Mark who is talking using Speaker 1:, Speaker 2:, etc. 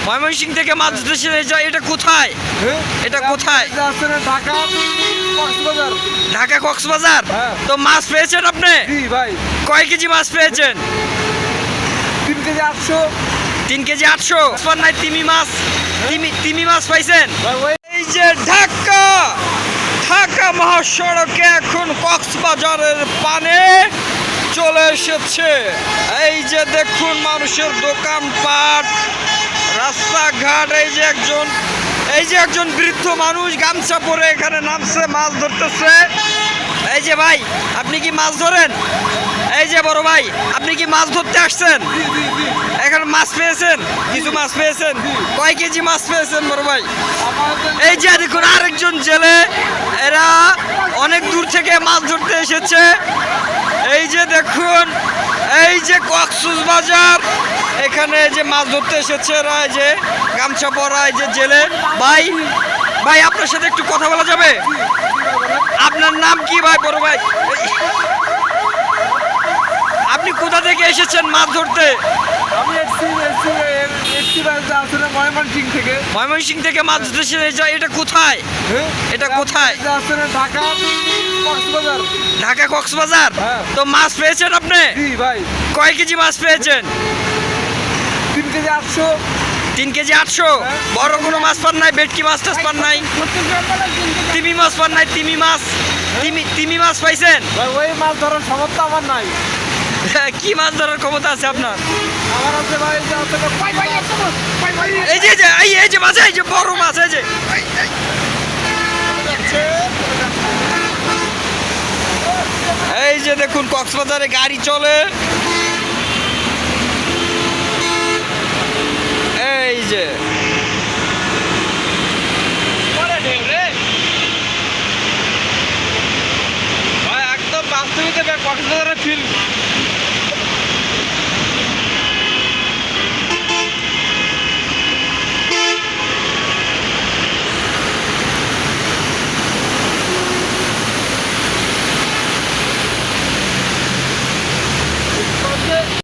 Speaker 1: ময়মনসিংহ থেকে মাছ ধরতে এসেছে, এটা কোথায়? এটা কোথায়?
Speaker 2: ঢাকা কক্সবাজার।
Speaker 1: ঢাকা কক্সবাজার। তো মাছ পেয়েছেন আপনি?
Speaker 2: জি ভাই।
Speaker 1: কয় কেজি মাছ পেয়েছেন?
Speaker 2: 3 কেজি 800।
Speaker 1: 3 কেজি 800। নাই তিমি মাছ, তিমি মাছ পাইছেন? এই যে ঢাকা ঢাকা মহাসড়কে এখন কক্সবাজারের পানে চলে এসেছে। এই যে দেখুন মানুষের দোকানপাট, রাস্তাঘাট। এই যে একজন বৃদ্ধ মানুষ গামছা পরে এখানে নামছে, মাছ ধরতেছে। এই যে ভাই, আপনি কি মাছ ধরেন? এই যে বড় ভাই, আপনি কি মাছ ধরতে আসছেন? এখানে মাছ পেয়েছেন? কিছু মাছ পেয়েছেন? কয় কেজি মাছ পেয়েছেন বড় ভাই? এই যে দেখুন আরেকজন জেলে, এরা অনেক দূর থেকে মাছ ধরতে এসেছে। এই যে দেখুন, এই যে কক্সবাজার, এখানে যে মাছ ধরতে এসেছে এরা, এই যে গামছা পরা, এই যে জেলে। ভাই ভাই, আপনার সাথে একটু কথা বলা যাবে? আপনার নাম কি ভাই? বড় ভাই, আপনি কোথা থেকে এসেছেন মাছ ধরতে?
Speaker 2: আমি ময়মনসিংহ থেকে।
Speaker 1: ময়মনসিংহ থেকে মাছ ধরতে এসেছে, এটা কোথায়? এটা কোথায়?
Speaker 2: ঢাকা কক্সবাজার।
Speaker 1: ঢাকা কক্সবাজার। তো মাছ পেয়েছেন আপনি?
Speaker 2: জি ভাই।
Speaker 1: কয় কেজি মাছ পেয়েছেন?
Speaker 2: 3 কেজি 800।
Speaker 1: 3 কেজি 800। বড় কোনো মাছ পান নাই? ভেটকি মাছ টাছ পান নাই? তিমি মাছ পান নাই? তিমি মাছ, তিমি মাছ পাইছেন?
Speaker 2: ভাই ওই মাছ ধরার সামর্থ্য আমার নাই।
Speaker 1: কি মাছ ধরার ক্ষমতা আছে আপনার?
Speaker 2: আমার আছে ভাই,
Speaker 1: এই যে এই যে মাছ, এই যে বড় মাছ, এই যে এই যে দেখুন কক্সবাজারে গাড়ি চলে। এই যে
Speaker 2: ভাই একদম বাস্তবিক কক্সবাজারের ফিল।